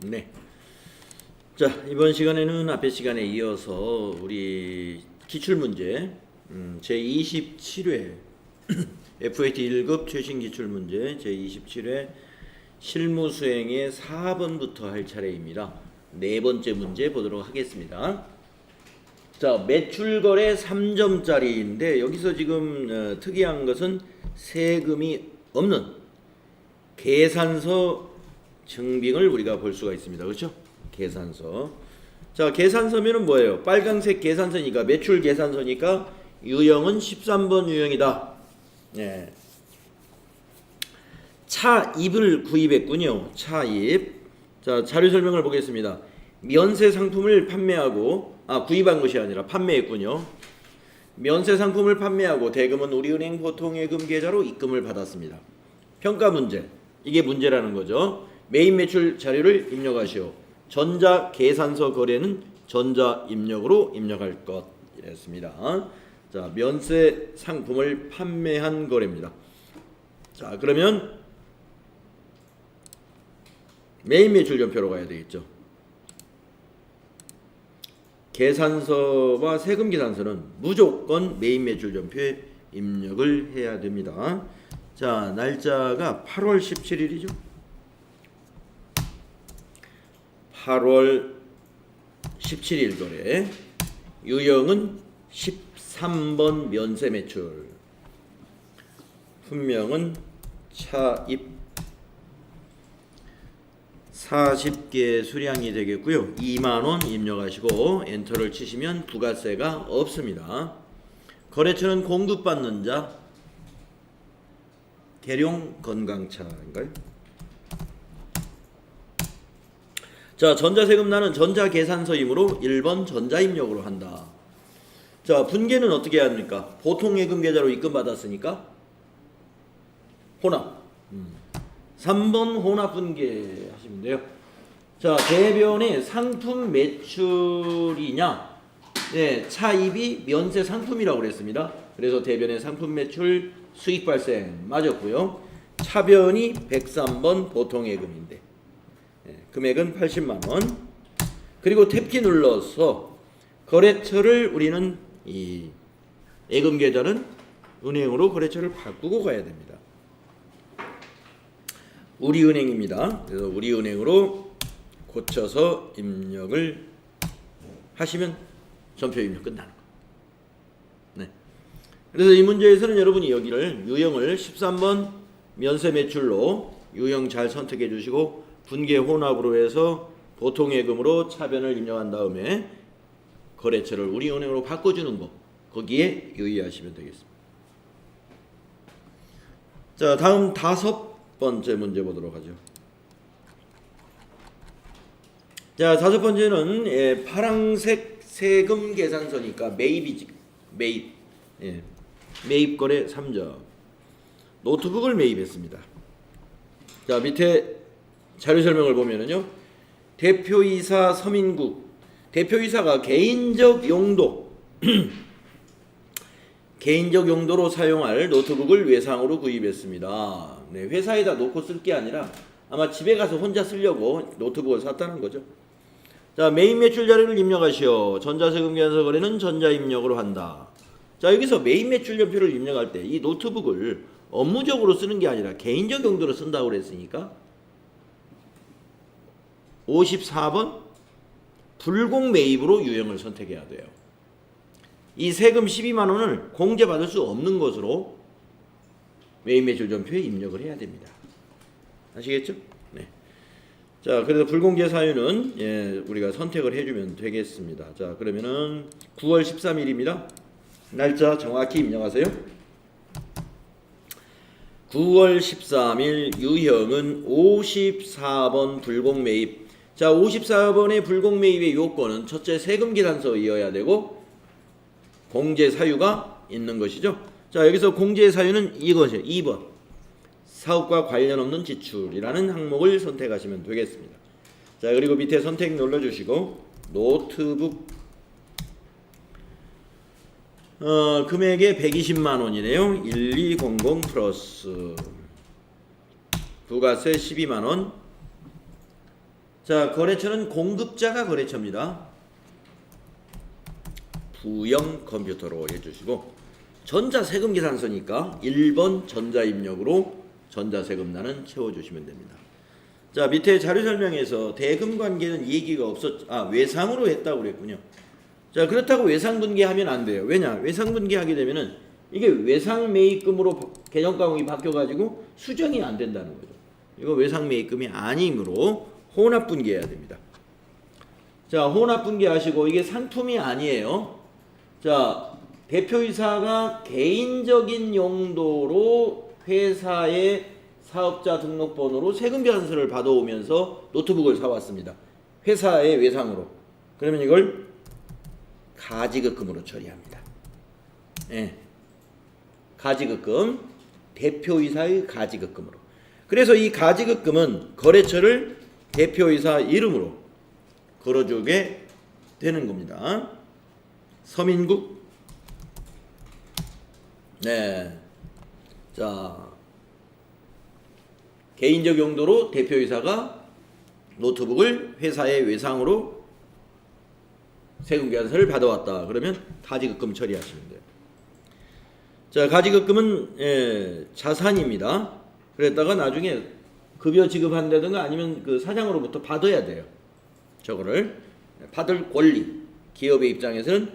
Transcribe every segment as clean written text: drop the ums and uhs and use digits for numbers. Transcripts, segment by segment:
네. 자, 이번 시간에는 앞에 시간에 이어서 우리 기출문제 제27회 FAT 1급 최신 기출문제 제27회 실무수행의 4번부터 할 차례입니다. 네 번째 문제 보도록 하겠습니다. 자, 매출거래 3점짜리인데 여기서 지금 특이한 것은 세금이 없는 계산서 증빙을 우리가 볼 수가 있습니다. 그렇죠? 계산서. 자, 계산서면은 뭐예요? 빨간색 계산서니까 매출 계산서니까 유형은 13번 유형이다. 네. 차입을 구입했군요. 차입. 자, 자료 설명을 보겠습니다. 면세 상품을 판매하고 구입한 것이 아니라 판매했군요. 면세 상품을 판매하고 대금은 우리은행 보통예금 계좌로 입금을 받았습니다. 평가 문제. 이게 문제라는 거죠. 메인 매출 자료를 입력하시오. 전자 계산서 거래는 전자 입력으로 입력할 것 이랬습니다. 자, 면세 상품을 판매한 거래입니다. 자, 그러면 메인 매출 전표로 가야 되겠죠. 계산서와 세금 계산서는 무조건 메인 매출 전표에 입력을 해야 됩니다. 자, 날짜가 8월 17일이죠. 8월 17일 거래. 유형은 13번 면세 매출. 분명은 차입 40개 수량이 되겠고요. 2만원 입력하시고 엔터를 치시면 부가세가 없습니다. 거래처는 공급받는 자 계룡 건강차인가요? 자, 전자세금 나는 전자계산서이므로 1번 전자입력으로 한다. 자, 분계는 어떻게 해야 합니까? 보통예금 계좌로 입금받았으니까 혼합. 3번 혼합 분계 하시면 돼요. 자, 대변의 상품 매출이냐? 네, 차입이 면세 상품이라고 그랬습니다. 그래서 대변의 상품 매출 수익 발생 맞았고요. 차변이 103번 보통예금인데 금액은 80만원. 그리고 탭키 눌러서 거래처를 우리는 이 예금 계좌는 은행으로 거래처를 바꾸고 가야 됩니다. 우리은행입니다. 그래서 우리은행으로 고쳐서 입력을 하시면 전표 입력 끝나는 거. 네. 그래서 이 문제에서는 여러분이 여기를 유형을 13번 면세 매출로 유형 잘 선택해 주시고 분계 혼합으로 해서 보통예금으로 차변을 입력한 다음에 거래처를 우리은행으로 바꿔주는 거 거기에 유의하시면 되겠습니다. 자, 다음 5번째 문제 보도록 하죠. 자, 5번째는 파란색 세금 계산서니까 매입이지. 매입. 매입 거래 3점. 노트북을 매입했습니다. 자, 밑에 자료 설명을 보면은요. 대표이사 서민국. 대표이사가 개인적 용도 개인적 용도로 사용할 노트북을 외상으로 구입했습니다. 네, 회사에다 놓고 쓸 게 아니라 아마 집에 가서 혼자 쓰려고 노트북을 샀다는 거죠. 자, 메인 매출 자료를 입력하시오. 전자세금 계산서 거래는 전자입력으로 한다. 자, 여기서 메인 매출 전표를 입력할 때 이 노트북을 업무적으로 쓰는 게 아니라 개인적 용도로 쓴다고 그랬으니까 54번 불공 매입으로 유형을 선택해야 돼요. 이 세금 12만원을 공제받을 수 없는 것으로 메인 매출 전표에 입력을 해야 됩니다. 아시겠죠? 네. 자, 그래서 불공제 사유는 우리가 선택을 해주면 되겠습니다. 자, 그러면은 9월 13일입니다. 날짜 정확히 입력하세요. 9월 13일 유형은 54번 불공 매입. 자, 54번의 불공 매입의 요건은 첫째 세금 계산서이어야 되고 공제 사유가 있는 것이죠. 자, 여기서 공제 사유는 이것이에요. 2번 사업과 관련 없는 지출이라는 항목을 선택하시면 되겠습니다. 자, 그리고 밑에 선택 눌러주시고 노트북 금액의 120만원이네요. 1200 플러스 부가세 12만원 자, 거래처는 공급자가 거래처입니다. 부영 컴퓨터로 해주시고, 전자세금 계산서니까 1번 전자입력으로 전자세금란은 채워주시면 됩니다. 자, 밑에 자료 설명에서 대금 관계는 얘기가 외상으로 했다고 그랬군요. 자, 그렇다고 외상분계하면 안 돼요. 왜냐? 외상분계하게 되면은 이게 외상매입금으로 개정과목이 바뀌어가지고 수정이 안 된다는 거죠. 이거 외상매입금이 아니므로 혼합분계해야 됩니다. 자, 혼합분계하시고, 이게 상품이 아니에요. 자, 대표이사가 개인적인 용도로 회사의 사업자 등록번호로 세금 계산서를 받아오면서 노트북을 사왔습니다. 회사의 외상으로. 그러면 이걸 가지급금으로 처리합니다. 예. 가지급금, 대표이사의 가지급금으로. 그래서 이 가지급금은 거래처를 대표이사 이름으로 걸어주게 되는 겁니다. 서민국. 네. 자, 개인적 용도로 대표이사가 노트북을 회사의 외상으로 세금 계산서를 받아왔다. 그러면 가지급금 처리하시면 돼요. 자, 가지급금은 자산입니다. 그랬다가 나중에 급여 지급한다든가 아니면 그 사장으로부터 받아야 돼요. 저거를 받을 권리. 기업의 입장에서는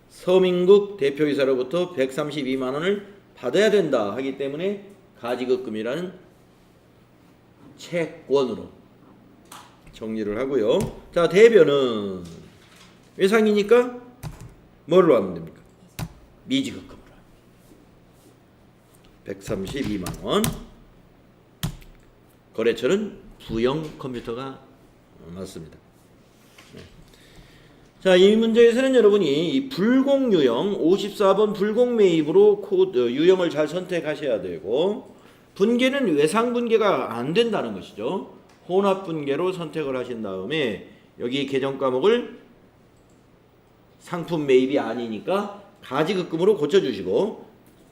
서민국 대표이사로부터 132만 원을 받아야 된다 하기 때문에 가지급금이라는 채권으로 정리를 하고요. 자, 대변은 외상이니까 뭘로 하면 됩니까? 미지급금으로. 132만 원. 거래처는 부영 컴퓨터가 맞습니다. 네. 자, 이 문제에서는 여러분이 이 불공유형 54번 불공매입으로 유형을 잘 선택하셔야 되고, 분계는 외상분계가 안 된다는 것이죠. 혼합분계로 선택을 하신 다음에 여기 개정과목을 상품 매입이 아니니까 가지급금으로 고쳐주시고,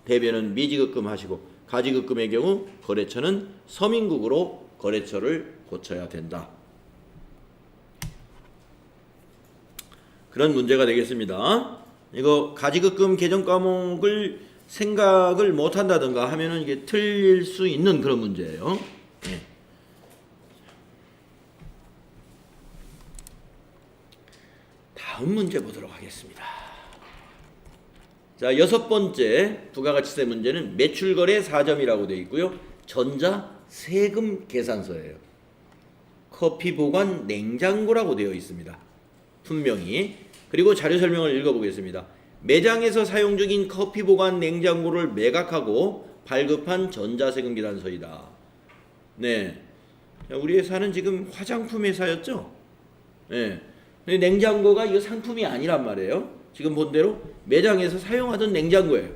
대변은 미지급금 하시고, 가지급금의 경우 거래처는 서민국으로 거래처를 고쳐야 된다. 그런 문제가 되겠습니다. 이거 가지급금 개정과목을 생각을 못한다든가 하면은 이게 틀릴 수 있는 그런 문제예요. 네. 다음 문제 보도록 하겠습니다. 자, 6번째 부가가치세 문제는 매출거래 4점이라고 되어 있고요. 전자세금 계산서예요. 커피 보관 냉장고라고 되어 있습니다. 분명히. 그리고 자료 설명을 읽어보겠습니다. 매장에서 사용 중인 커피 보관 냉장고를 매각하고 발급한 전자세금 계산서이다. 네. 우리 회사는 지금 화장품 회사였죠? 네. 근데 냉장고가 이거 상품이 아니란 말이에요. 지금 본 대로 매장에서 사용하던 냉장고예요.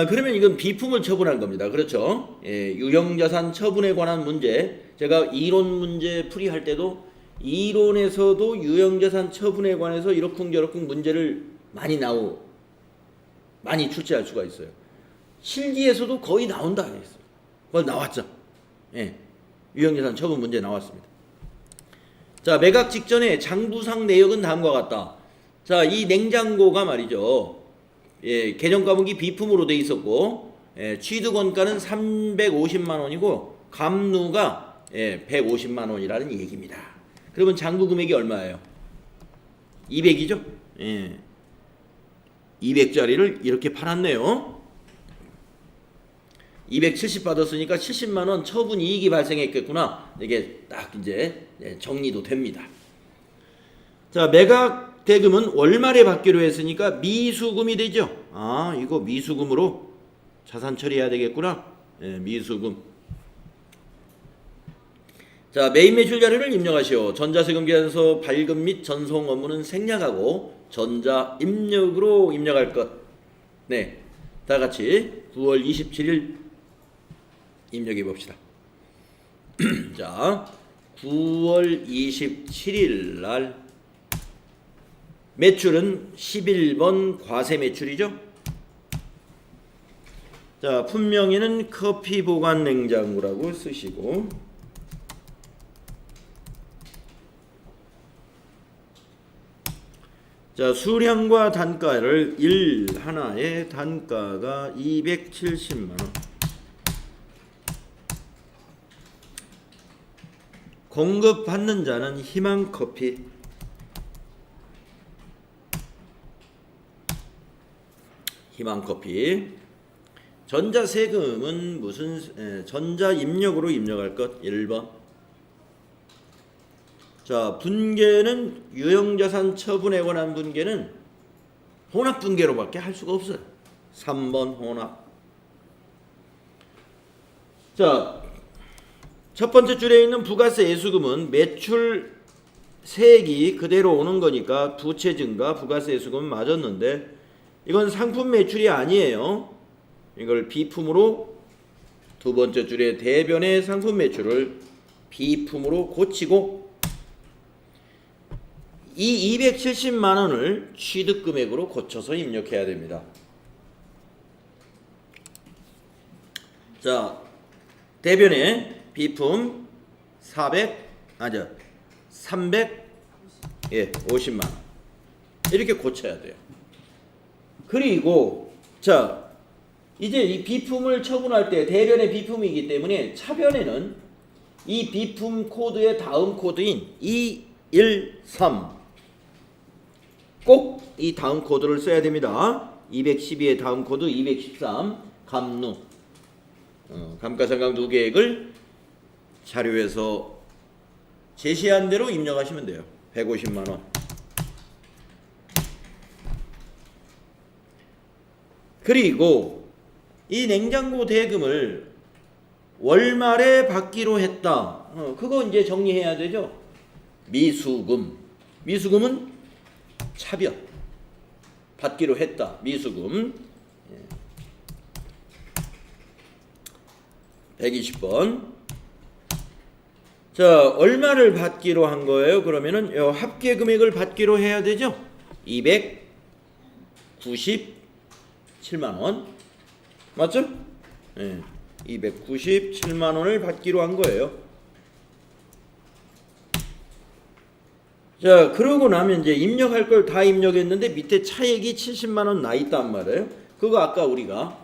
그러면 이건 비품을 처분한 겁니다. 그렇죠? 예, 유형자산 처분에 관한 문제. 제가 이론 문제 풀이할 때도 이론에서도 유형자산 처분에 관해서 이러쿵저러쿵 문제를 많이 출제할 수가 있어요. 실기에서도 거의 나온다 그랬어요. 그걸 나왔죠. 예, 유형자산 처분 문제 나왔습니다. 자, 매각 직전에 장부상 내역은 다음과 같다. 자, 이 냉장고가 말이죠. 예, 개정과목이 비품으로 돼 있었고, 취득원가는 350만 원이고 감루가 150만 원이라는 얘기입니다. 그러면 장부 금액이 얼마예요? 200이죠? 예. 200짜리를 이렇게 팔았네요. 270 받았으니까 70만 원 처분 이익이 발생했겠구나. 이게 딱 이제 정리도 됩니다. 자, 매각 대금은 월말에 받기로 했으니까 미수금이 되죠. 아, 이거 미수금으로 자산 처리해야 되겠구나. 미수금. 자, 매입 매출 자료를 입력하시오. 전자세금 계산서 발급 및 전송 업무는 생략하고 전자 입력으로 입력할 것. 네, 다 같이 9월 27일 입력해 봅시다. 자, 9월 27일 날 매출은 11번 과세 매출이죠. 자, 품명에는 커피 보관 냉장고라고 쓰시고, 자, 수량과 단가를 1 하나의 단가가 270만 원. 공급받는 자는 희망커피. 희망커피. 전자세금은 무슨 전자입력으로 입력할 것 1번. 자, 분계는 유형자산 처분에 관한 분계는 혼합분계로밖에 할 수가 없어요. 3번 혼합. 자, 첫 번째 줄에 있는 부가세 예수금은 매출 세액이 그대로 오는 거니까 부채 증가, 부가세 예수금은 맞았는데 이건 상품 매출이 아니에요. 이걸 비품으로 두 번째 줄에 대변의 상품 매출을 비품으로 고치고 이 270만 원을 취득금액으로 고쳐서 입력해야 됩니다. 자, 대변의 비품 350만 원 이렇게 고쳐야 돼요. 그리고 자, 이제 이 비품을 처분할 때 대변의 비품이기 때문에 차변에는 이 비품 코드의 다음 코드인 213 꼭 이 다음 코드를 써야 됩니다. 212의 다음 코드 213 감루 감가상각 누계액을 자료에서 제시한 대로 입력하시면 돼요. 150만 원. 그리고 이 냉장고 대금을 월말에 받기로 했다. 그거 이제 정리해야 되죠. 미수금. 미수금은 차변. 받기로 했다. 미수금. 120번. 자, 얼마를 받기로 한 거예요? 그러면은 합계 금액을 받기로 해야 되죠. 297만 원. 맞죠? 네. 297만 원을 받기로 한 거예요. 자, 그러고 나면 이제 입력할 걸 다 입력했는데 밑에 차액이 70만 원 나 있단 말이에요. 그거 아까 우리가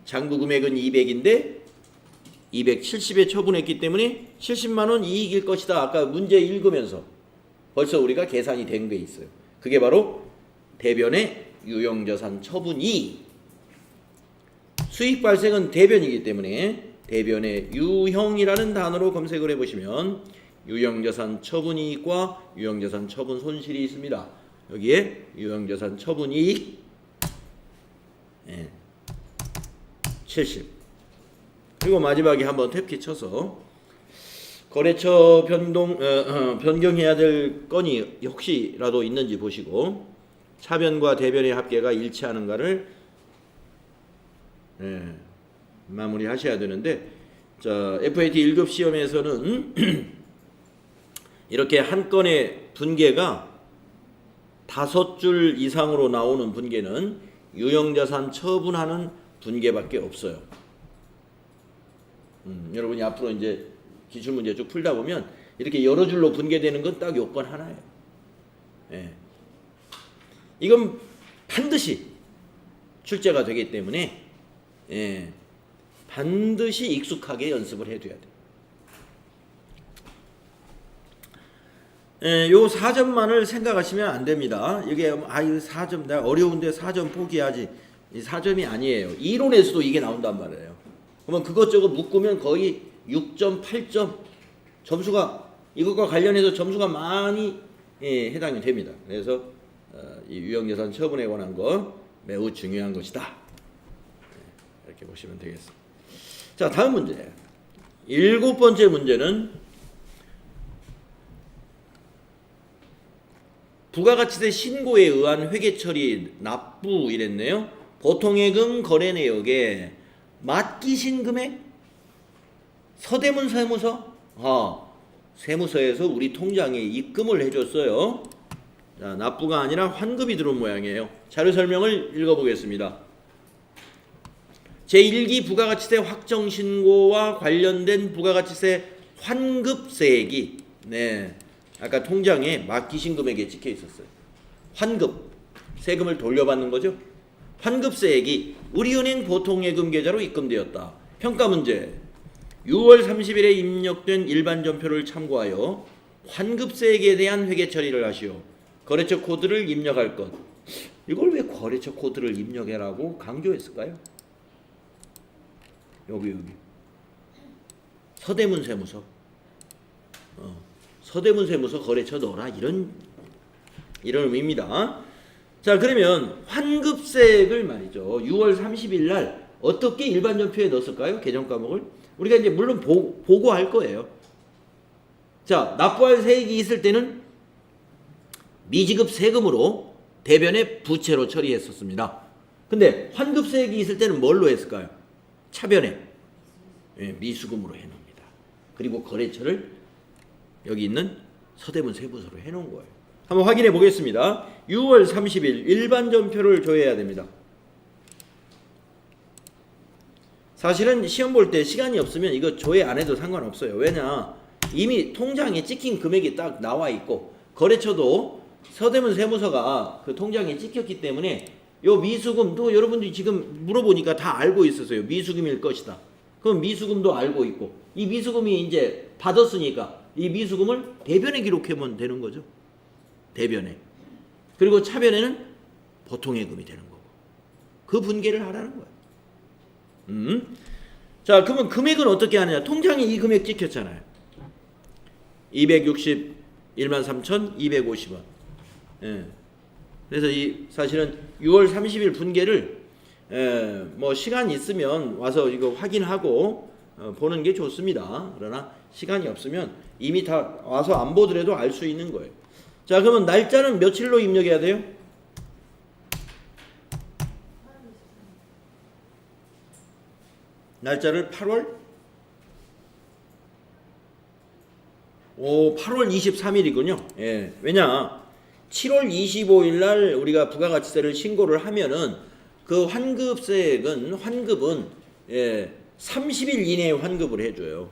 장부 금액은 200인데 270에 처분했기 때문에 70만 원 이익일 것이다. 아까 문제 읽으면서 벌써 우리가 계산이 된 게 있어요. 그게 바로 대변의 유형자산 처분 이익. 수익 발생은 대변이기 때문에 대변의 유형이라는 단어로 검색을 해보시면 유형자산 처분이익과 유형자산 처분 손실이 있습니다. 여기에 유형자산 처분이익 70. 그리고 마지막에 한번 탭키 쳐서 거래처 변경해야 될 건이 혹시라도 있는지 보시고 차변과 대변의 합계가 일치하는가를 마무리 하셔야 되는데, 자, FAT 1급 시험에서는 이렇게 한 건의 분계가 5줄 이상으로 나오는 분계는 유형자산 처분하는 분계밖에 없어요. 여러분이 앞으로 이제 기출문제 쭉 풀다 보면 이렇게 여러 줄로 분계되는 건 딱 요건 하나예요. 이건 반드시 출제가 되기 때문에 반드시 익숙하게 연습을 해둬야 돼요. 요 4점만을 생각하시면 안 됩니다. 이게 이거 4점 내가 어려운데 4점 포기하지. 이 4점이 아니에요. 이론에서도 이게 나온단 말이에요. 그러면 그것저것 묶으면 거의 6점, 8점 점수가 이것과 관련해서 점수가 많이 해당이 됩니다. 그래서 이 유형자산 처분에 관한 거 매우 중요한 것이다. 이렇게 보시면 되겠습니다. 자, 다음 문제. 7번째 문제는 부가가치세 신고에 의한 회계처리 납부 이랬네요. 보통예금 거래 내역에 맡기신 금액 서대문 세무서 세무서에서 우리 통장에 입금을 해줬어요. 자, 납부가 아니라 환급이 들어온 모양이에요. 자료 설명을 읽어보겠습니다. 제1기 부가가치세 확정신고와 관련된 부가가치세 환급세액이 아까 통장에 맡기신 금액에 찍혀 있었어요. 환급, 세금을 돌려받는 거죠. 환급세액이 우리은행 보통예금 계좌로 입금되었다. 평가 문제. 6월 30일에 입력된 일반전표를 참고하여 환급세액에 대한 회계 처리를 하시오. 거래처 코드를 입력할 것. 이걸 왜 거래처 코드를 입력해라고 강조했을까요? 여기 서대문 세무서. 서대문 세무서 거래처 넣어라, 이런 의미입니다. 자, 그러면 환급세액을 말이죠, 6월 30일 날 어떻게 일반전표에 넣었을까요? 개정 과목을 우리가 이제 물론 보고할 거예요. 자, 납부할 세액이 있을 때는 미지급 세금으로 대변에 부채로 처리했었습니다. 근데 환급세액이 있을 때는 뭘로 했을까요? 차변에 미수금으로 해놓습니다. 그리고 거래처를 여기 있는 서대문 세무서로 해놓은 거예요. 한번 확인해 보겠습니다. 6월 30일 일반전표를 조회해야 됩니다. 사실은 시험 볼 때 시간이 없으면 이거 조회 안 해도 상관없어요. 왜냐, 이미 통장에 찍힌 금액이 딱 나와 있고 거래처도 서대문 세무서가 그 통장에 찍혔기 때문에 요 미수금도 여러분들이 지금 물어보니까 다 알고 있었어요. 미수금일 것이다. 그럼 미수금도 알고 있고, 이 미수금이 이제 받았으니까 이 미수금을 대변에 기록하면 되는 거죠. 대변에. 그리고 차변에는 보통예금이 되는 거고, 그 분계를 하라는 거예요. 자, 그러면 금액은 어떻게 하느냐? 통장에 이 금액 찍혔잖아요. 261만 3,250원. 예. 그래서 이 사실은 6월 30일 분계를 뭐 시간 있으면 와서 이거 확인하고 보는 게 좋습니다. 그러나 시간이 없으면 이미 다 와서 안 보더라도 알 수 있는 거예요. 자, 그러면 날짜는 며칠로 입력해야 돼요? 날짜를 8월 23일이군요. 예. 왜냐, 7월 25일 날 우리가 부가가치세를 신고를 하면은 그 환급은 30일 이내에 환급을 해줘요.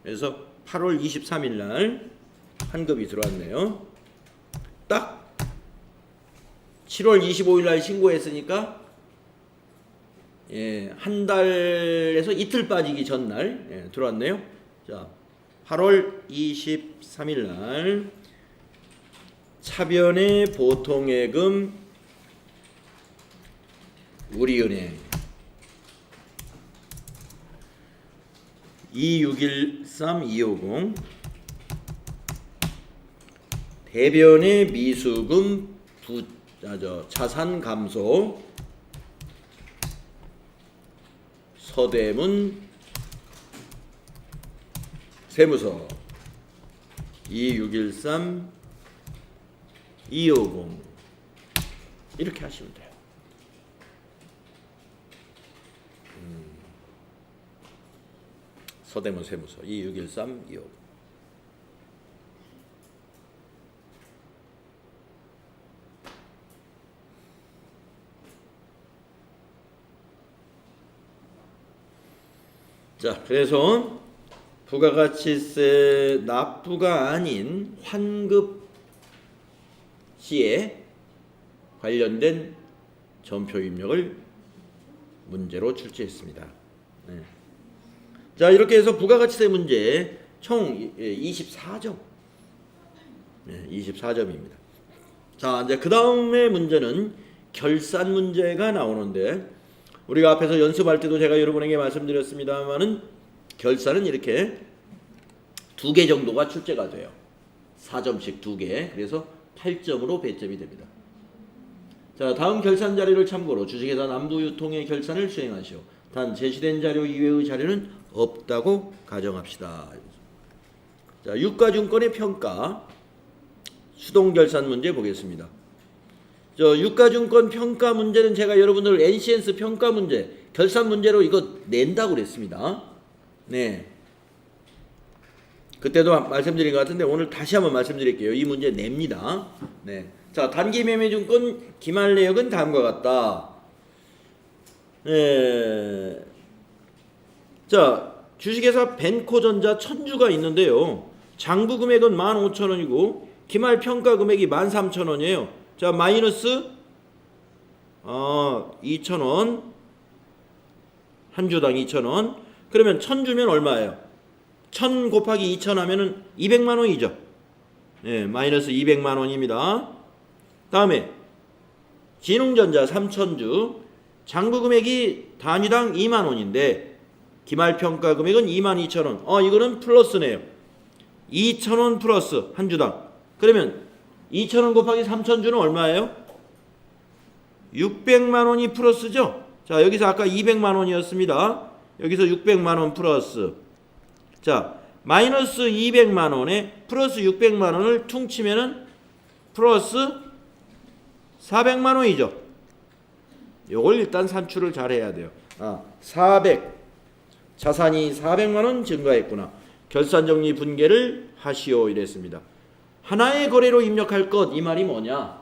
그래서 8월 23일 날 환급이 들어왔네요. 딱 7월 25일 날 신고했으니까 한 달에서 이틀 빠지기 전날 들어왔네요. 자, 8월 23일 날 차변의 보통예금 우리은행 2613250 대변의 미수금 자산 감소 서대문 세무서 2613250 이렇게 하시면 돼요. 서대문 세무서 2613250. 자, 그래서 부가가치세 납부가 아닌 환급 시에 관련된 전표 입력을 문제로 출제했습니다. 네. 자, 이렇게 해서 부가가치세 문제 총 24점. 네, 24점입니다. 자, 이제 그 다음에 문제는 결산 문제가 나오는데, 우리가 앞에서 연습할 때도 제가 여러분에게 말씀드렸습니다만은 결산은 이렇게 2개 정도가 출제가 돼요. 4점씩 2개. 그래서 8점으로 배점이 됩니다. 자, 다음 결산 자료를 참고로 주식회사 남부유통의 결산을 수행하시오. 단 제시된 자료 이외의 자료는 없다고 가정합시다. 자, 유가증권의 평가 수동결산 문제 보겠습니다. 유가증권 평가 문제는 제가 여러분들 NCNS 평가 문제, 결산 문제로 이거 낸다고 그랬습니다. 네. 그때도 말씀드린 것 같은데 오늘 다시 한번 말씀드릴게요. 이 문제 냅니다. 네. 자, 단기매매증권 기말 내역은 다음과 같다. 네. 자, 주식회사 벤코전자 천주가 있는데요. 장부 금액은 15,000원이고 기말 평가 금액이 13,000원이에요. 자, 마이너스 2,000원. 한 주당 2,000원. 그러면 1,000 주면 얼마예요? 1,000 곱하기 2,000 하면은 200만 원이죠. 예, 마이너스 200만 원입니다. 다음에 진흥전자 3,000주. 장부 금액이 단위당 2만 원인데 기말평가 금액은 22,000원. 이거는 플러스네요. 2,000원 플러스 한 주당. 그러면 2,000원 곱하기 3,000주는 얼마예요? 600만 원이 플러스죠. 자, 여기서 아까 200만 원이었습니다. 여기서 600만 원 플러스. 자, 마이너스 200만 원에 플러스 600만 원을 퉁치면은 플러스 400만 원이죠. 요걸 일단 산출을 잘 해야 돼요. 400. 자산이 400만 원 증가했구나. 결산 정리 분계를 하시오 이랬습니다. 하나의 거래로 입력할 것, 이 말이 뭐냐?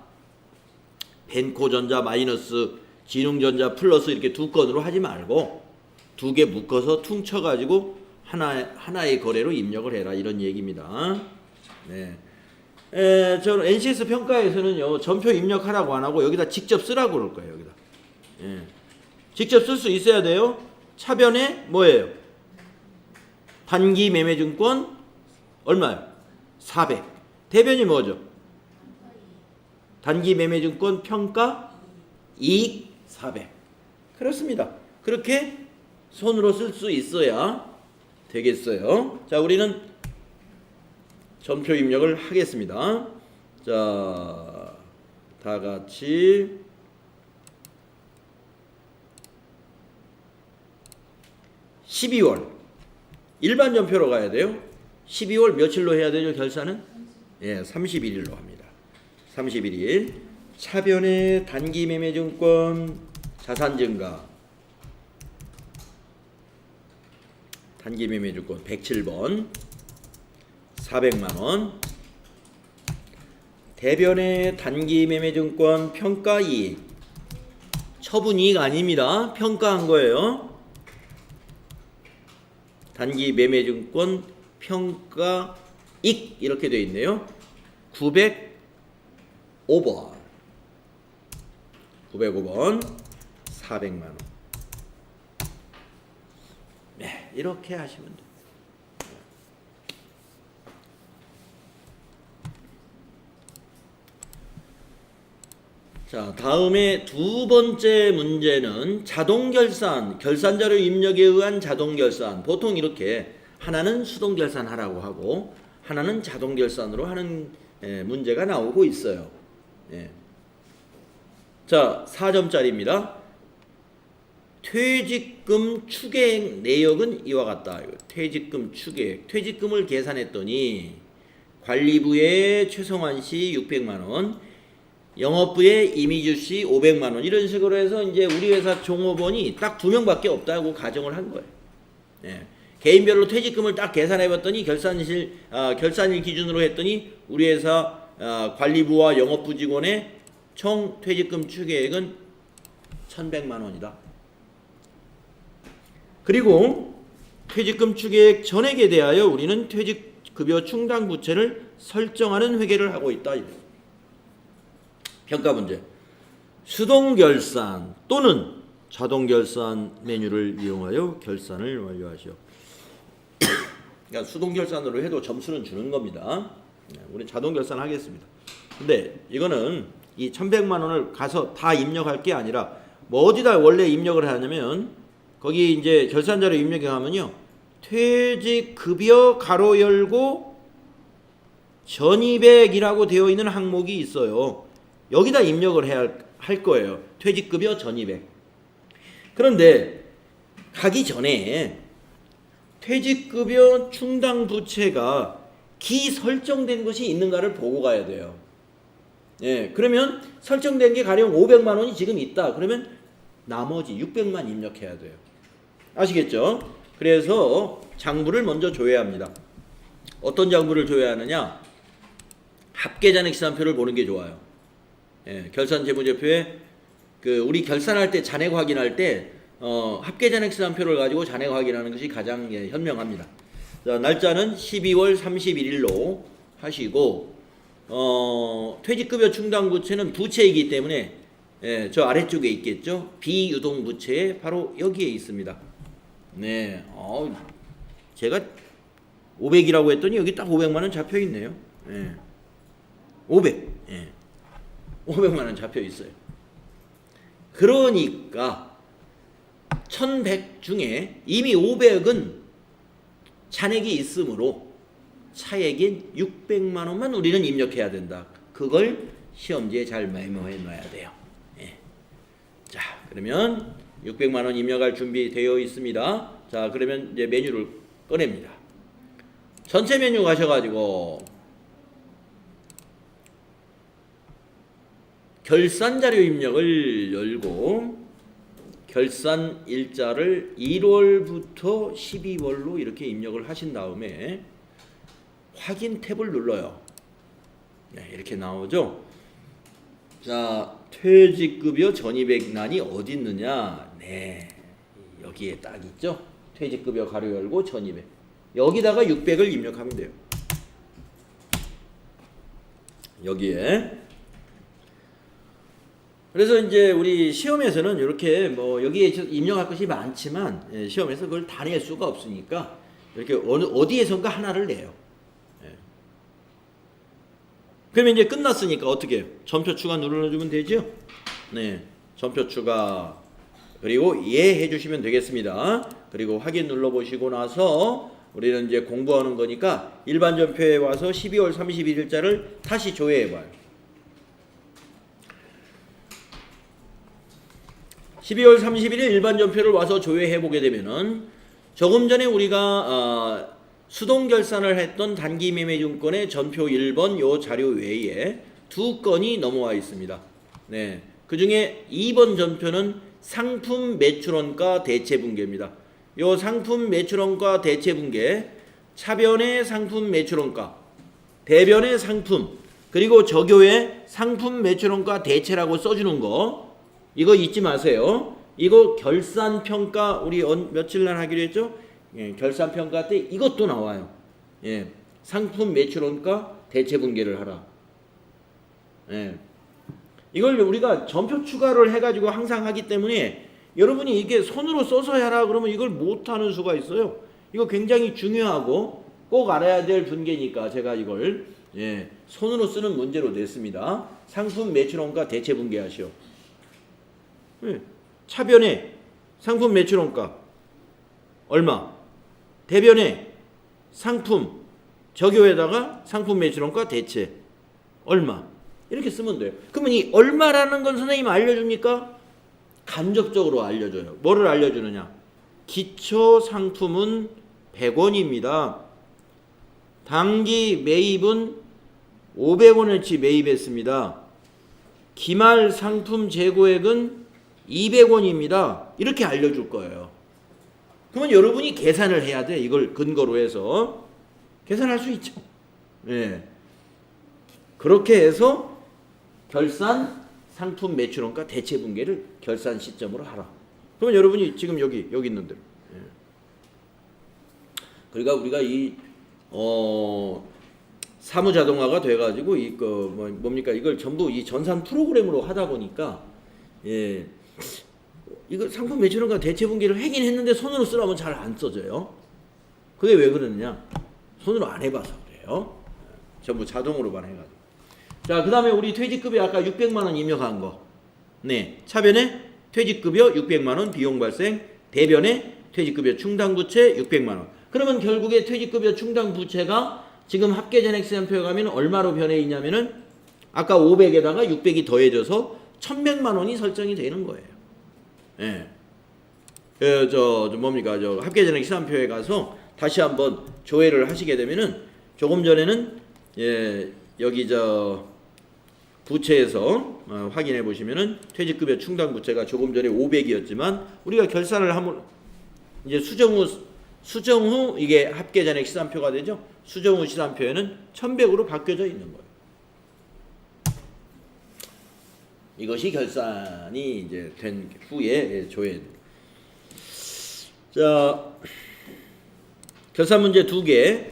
벤코전자 마이너스 진흥전자 플러스 이렇게 두 건으로 하지 말고 두 개 묶어서 퉁쳐가지고 하나의 거래로 입력을 해라 이런 얘기입니다. 네. 저는 NCS 평가에서는요 전표 입력하라고 안 하고 여기다 직접 쓰라고 그럴 거예요. 여기다. 예. 직접 쓸 수 있어야 돼요. 차변에 뭐예요? 단기 매매증권 얼마요? 400. 대변이 뭐죠? 단기 매매증권 평가 이익 400. 그렇습니다. 그렇게 손으로 쓸 수 있어야 되겠어요. 자, 우리는 전표 입력을 하겠습니다. 자, 다 같이 12월 일반 전표로 가야 돼요. 12월 며칠로 해야 되죠, 결산은? 예, 31일로 합니다. 31일. 차변의 단기 매매증권 자산 증가. 단기 매매증권 107번 400만 원. 대변의 단기 매매증권 평가이익. 처분이익 아닙니다. 평가한 거예요. 단기 매매증권 평가익 이렇게 되어 있네요. 905번 400만 원. 네, 이렇게 하시면 돼요. 자, 다음에 두 번째 문제는 자동결산, 결산자료 입력에 의한 자동결산. 보통 이렇게 하나는 수동결산하라고 하고 하나는 자동결산으로 하는 문제가 나오고 있어요. 예. 자, 4점짜리입니다. 퇴직금 추계액 내역은 이와 같다. 퇴직금 추계액. 퇴직금을 계산했더니 관리부의 최성환 씨 600만 원, 영업부의 이미주 씨 500만 원 이런 식으로 해서 이제 우리 회사 종업원이 딱 2명밖에 없다고 가정을 한 거예요. 예. 개인별로 퇴직금을 딱 계산해 봤더니 결산일 기준으로 했더니 우리 회사 관리부와 영업부 직원의 총 퇴직금 추계액은 1,100만 원이다. 그리고 퇴직금 추계액 전액에 대하여 우리는 퇴직급여 충당 부채를 설정하는 회계를 하고 있다. 평가 문제. 수동결산 또는 자동결산 메뉴를 이용하여 결산을 완료하시오. 그러니까 수동결산으로 해도 점수는 주는 겁니다. 우리 자동결산 하겠습니다. 근데 이거는 이 1,100만 원을 가서 다 입력할 게 아니라 뭐 어디다 원래 입력을 하냐면 거기 이제 결산자료 입력에 가면요. 퇴직급여 가로 열고 전입액이라고 되어 있는 항목이 있어요. 여기다 입력을 해야 할 거예요. 퇴직급여 전입액. 그런데 가기 전에 퇴직급여 충당 부채가 기설정된 것이 있는가를 보고 가야 돼요. 예, 그러면 설정된 게 가령 500만 원이 지금 있다. 그러면 나머지 600만 입력해야 돼요. 아시겠죠? 그래서 장부를 먼저 줘야 합니다. 어떤 장부를 줘야 하느냐? 합계잔액시산표를 보는 게 좋아요. 예, 결산재무제표에 우리 결산할 때 잔액 확인할 때 합계잔액시산표를 가지고 잔액 확인하는 것이 가장 현명합니다. 자, 날짜는 12월 31일로 하시고 퇴직급여 충당부채는 부채이기 때문에 예, 저 아래쪽에 있겠죠. 비유동부채에 바로 여기에 있습니다. 네, 제가 500이라고 했더니 여기 딱 500만 원 잡혀 있네요. 예. 500. 예. 500만 원 잡혀 있어요. 그러니까 1100 중에 이미 500은 잔액이 있으므로 차액인 600만 원만 우리는 입력해야 된다. 그걸 시험지에 잘 메모해 놔야 돼요. 예. 자, 그러면 600만 원 입력할 준비되어 있습니다. 자, 그러면 이제 메뉴를 꺼냅니다. 전체 메뉴 가셔가지고 결산 자료 입력을 열고 결산 일자를 1월부터 12월로 이렇게 입력을 하신 다음에 확인 탭을 눌러요. 네, 이렇게 나오죠. 자, 퇴직급여 전입액란이 어디 있느냐? 네, 여기에 딱 있죠. 퇴직급여 가로 열고 전입액. 여기다가 600을 입력하면 돼요. 여기에. 그래서 이제 우리 시험에서는 이렇게 뭐 여기에 입력할 것이 많지만 시험에서 그걸 다 낼 수가 없으니까 이렇게 어디에선가 하나를 내요. 그러면 이제 끝났으니까 어떻게 해요? 전표 추가 눌러주면 되죠? 네, 전표 추가 그리고 예 해주시면 되겠습니다. 그리고 확인 눌러보시고 나서 우리는 이제 공부하는 거니까 일반 전표에 와서 12월 31일자를 다시 조회해봐요. 12월 31일 일반 전표를 와서 조회해보게 되면은 조금 전에 우리가 수동 결산을 했던 단기 매매증권의 전표 1번 요 자료 외에 2건이 넘어와 있습니다. 네, 그 중에 2번 전표는 상품 매출원가 대체분계입니다. 요 상품 매출원가 대체분계, 차변의 상품 매출원가, 대변의 상품, 그리고 저교의 상품 매출원가 대체라고 써주는 거 이거 잊지 마세요. 이거 결산평가 우리 며칠 날 하기로 했죠? 예, 결산평가 때 이것도 나와요. 예, 상품 매출원가 대체분계를 하라. 예, 이걸 우리가 전표 추가를 해가지고 항상 하기 때문에 여러분이 이게 손으로 써서 해라 그러면 이걸 못하는 수가 있어요. 이거 굉장히 중요하고 꼭 알아야 될 분계니까 제가 이걸 손으로 쓰는 문제로 냈습니다. 상품 매출원가 대체분계 하시오. 차변에 상품 매출원가 얼마, 대변에 상품 저교에다가 상품 매출원가 대체 얼마 이렇게 쓰면 돼요. 그러면 이 얼마라는 건 선생님 알려줍니까? 간접적으로 알려줘요. 뭐를 알려주느냐? 기초 상품은 100원입니다. 단기 매입은 500원어치 매입했습니다. 기말 상품 재고액은 200원입니다. 이렇게 알려줄 거예요. 그러면 여러분이 계산을 해야 돼. 이걸 근거로 해서 계산할 수 있죠. 네. 그렇게 해서 결산 상품 매출원가 대체분계를 결산 시점으로 하라. 그러면 여러분이 지금 여기 있는 대로. 네. 그러니까 우리가 이 사무자동화가 돼가지고 뭡니까 이걸 전부 이 전산 프로그램으로 하다 보니까 이거 상품 매출원가 대체분계를 하긴 했는데 손으로 쓰라면 잘 안 써져요. 그게 왜 그러느냐? 손으로 안 해봐서 그래요. 전부 자동으로만 해가지고. 자, 그 다음에 우리 퇴직급여 아까 600만 원 입력한 거. 네, 차변에 퇴직급여 600만 원 비용 발생, 대변에 퇴직급여 충당부채 600만 원. 그러면 결국에 퇴직급여 충당부채가 지금 합계전액시장표에 가면 얼마로 변해 있냐면은 아까 500에다가 600이 더해져서 1100만 원이 설정이 되는 거예요. 예. 뭡니까? 합계전액시장표에 가서 다시 한번 조회를 하시게 되면은 조금 전에는 여기 부채에서 확인해 보시면은 퇴직급여 충당부채가 조금 전에 500이었지만 우리가 결산을 하면 이제 수정 후 이게 합계전액 시산표가 되죠. 수정 후 시산표에는 1100으로 바뀌어져 있는 거예요. 이것이 결산이 이제 된 후에 조회. 자, 결산 문제 2개.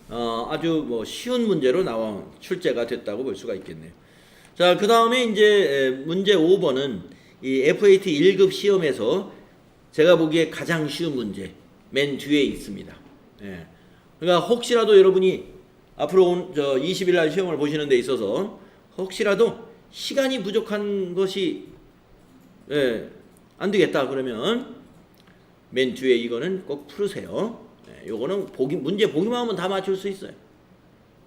아주 뭐 쉬운 문제로 나와 출제가 됐다고 볼 수가 있겠네요. 자, 그 다음에 이제 문제 5번은 이 FAT 1급 시험에서 제가 보기에 가장 쉬운 문제 맨 뒤에 있습니다. 예. 그러니까 혹시라도 여러분이 앞으로 20일 날 시험을 보시는 데 있어서 혹시라도 시간이 부족한 것이 안 되겠다 그러면 맨 뒤에 이거는 꼭 풀으세요. 요거는 문제 보기만 하면 다 맞출 수 있어요.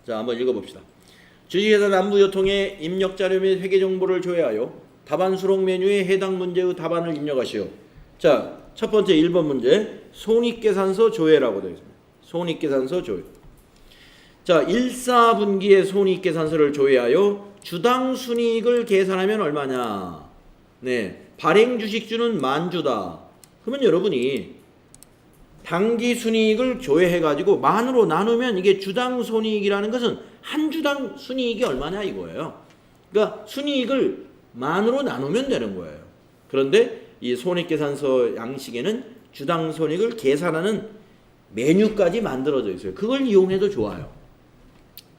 자, 한번 읽어봅시다. 주식회사 남부유통의 입력 자료 및 회계 정보를 조회하여 답안 수록 메뉴에 해당 문제의 답안을 입력하시오. 자, 첫 번째 1번 문제 손익계산서 조회라고 되어 있습니다. 손익계산서 조회. 자, 1사분기의 손익계산서를 조회하여 주당 순이익을 계산하면 얼마냐? 네, 발행 주식주는 만주다. 그러면 여러분이 당기 순이익을 조회해가지고 만으로 나누면 이게 주당 손이익이라는 것은 한 주당 순이익이 얼마냐 이거예요. 그러니까 순이익을 만으로 나누면 되는 거예요. 그런데 이 손익계산서 양식에는 주당 손익을 계산하는 메뉴까지 만들어져 있어요. 그걸 이용해도 좋아요.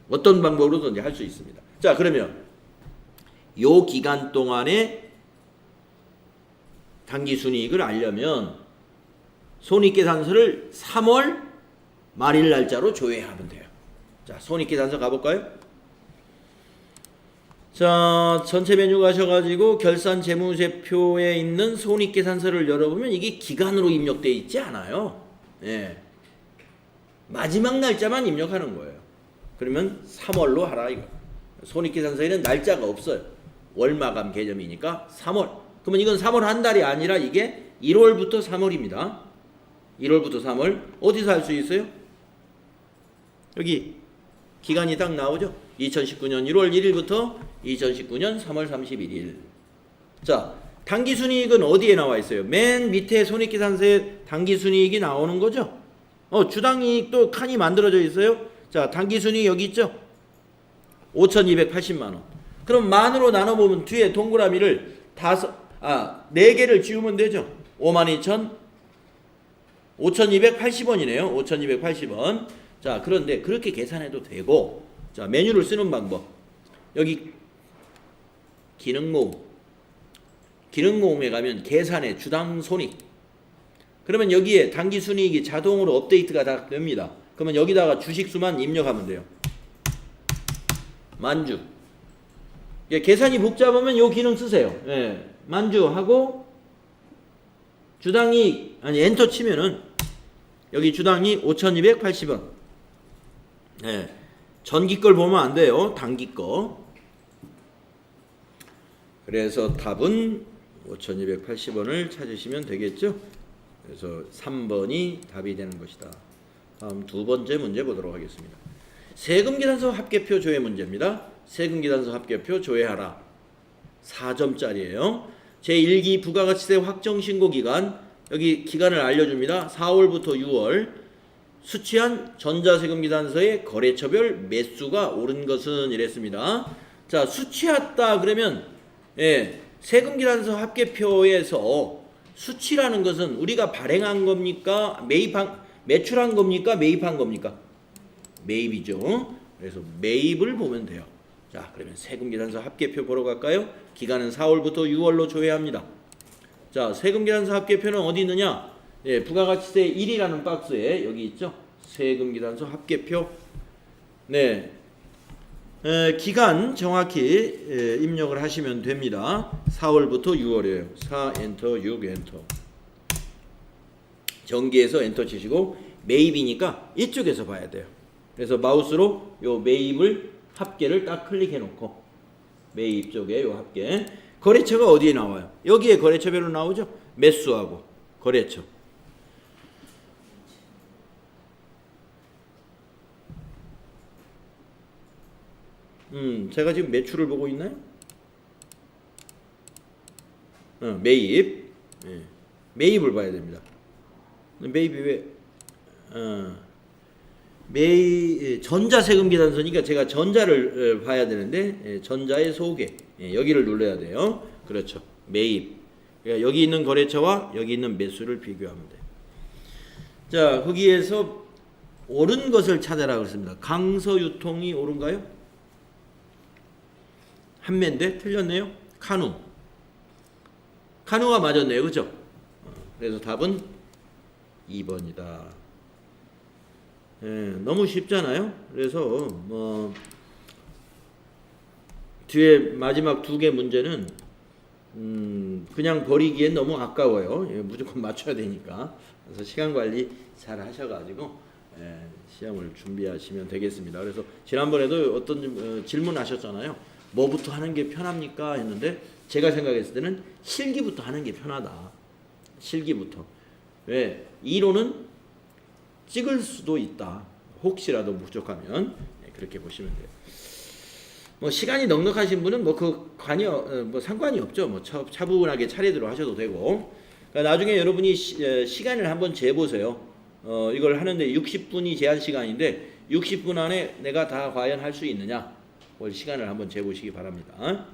어떤 방법으로든지 할 수 있습니다. 자, 그러면 요 기간 동안에 당기순이익을 알려면 손익계산서를 3월 말일 날짜로 조회하면 돼요. 자, 손익계산서 가볼까요? 자, 전체 메뉴 가셔가지고 결산 재무제표에 있는 손익계산서를 열어보면 이게 기간으로 입력되어 있지 않아요. 예. 마지막 날짜만 입력하는 거예요. 그러면 3월로 하라 이거. 손익계산서에는 날짜가 없어요. 월마감 개념이니까 3월. 그러면 이건 3월 한 달이 아니라 이게 1월부터 3월입니다. 1월부터 3월. 어디서 할 수 있어요? 여기 기간이 딱 나오죠. 2019년 1월 1일부터 2019년 3월 31일. 자, 당기순이익은 어디에 나와 있어요? 맨 밑에 손익계산서에 당기순이익이 나오는 거죠. 주당이익도 칸이 만들어져 있어요. 자, 당기순이익 여기 있죠. 5,280만 원. 그럼 만으로 나눠보면 뒤에 동그라미를 4개를 지우면 되죠. 52,580원이네요. 5,280원. 자, 그런데 그렇게 계산해도 되고, 자, 메뉴를 쓰는 방법. 여기 기능모음에 가면 계산의 주당 손익. 그러면 여기에 당기순이익이 자동으로 업데이트가 다 됩니다. 그러면 여기다가 주식수만 입력하면 돼요. 만주. 계산이 복잡하면 요 기능 쓰세요. 예. 만주하고 주당이익 엔터 치면은 여기 주당이익 5,280원. 예. 전기 걸 보면 안 돼요. 단기 거. 그래서 답은 5,280원을 찾으시면 되겠죠. 그래서 3번이 답이 되는 것이다. 다음 두 번째 문제 보도록 하겠습니다. 세금계산서 합계표 조회 문제입니다. 세금계산서 합계표 조회하라. 4점짜리예요. 제1기 부가가치세 확정신고기간, 여기 기간을 알려줍니다. 4월부터 6월. 수취한 전자세금계산서의 거래처별 매수가 오른 것은 이랬습니다. 자, 수취했다 그러면 세금계산서 합계표에서 수취라는 것은 우리가 발행한 겁니까? 매출한 겁니까? 매입한 겁니까? 매입이죠. 그래서 매입을 보면 돼요. 자, 그러면 세금계산서 합계표 보러 갈까요? 기간은 4월부터 6월로 조회합니다. 자, 세금계산서 합계표는 어디 있느냐? 부가가치세 1이라는 박스에 여기 있죠. 세금계산서 합계표. 네. 기간 정확히 입력을 하시면 됩니다. 4월부터 6월이에요. 4 엔터 6 엔터. 전기에서 엔터 치시고 매입이니까 이쪽에서 봐야 돼요. 그래서 마우스로 요 매입을 합계를 딱 클릭해 놓고 매입 쪽에 요 합계. 거래처가 어디에 나와요? 여기에 거래처별로 나오죠. 매수하고 거래처. 제가 지금 매출을 보고 있나요? 매입. 매입을 봐야 됩니다. 매입이 왜? 전자세금계산서니까 제가 전자를 봐야 되는데 전자의 소개. 여기를 눌러야 돼요. 그렇죠. 매입. 그러니까 여기 있는 거래처와 여기 있는 매수를 비교하면 돼요. 자, 거기에서 옳은 것을 찾아라 그랬습니다. 강서유통이 옳은가요? 한매인데 틀렸네요. 카누가 맞았네요. 그죠? 그래서 답은 2번이다. 예, 너무 쉽잖아요. 그래서 뭐 뒤에 마지막 두 개 문제는 그냥 버리기엔 너무 아까워요. 예, 무조건 맞춰야 되니까. 그래서 시간 관리 잘 하셔가지고 예, 시험을 준비하시면 되겠습니다. 그래서 지난번에도 어떤 질문하셨잖아요. 뭐부터 하는 게 편합니까? 했는데 제가 생각했을 때는 실기부터 하는 게 편하다. 실기부터. 왜? 이론은 찍을 수도 있다. 혹시라도 부족하면 그렇게 보시면 돼요. 뭐 시간이 넉넉하신 분은 뭐 그 뭐 상관이 없죠. 뭐 차분하게 차례대로 하셔도 되고. 그러니까 나중에 여러분이 시간을 한번 재보세요. 이걸 하는데 60분이 제한 시간인데 60분 안에 내가 다 과연 할 수 있느냐? 시간을 한번 재보시기 바랍니다.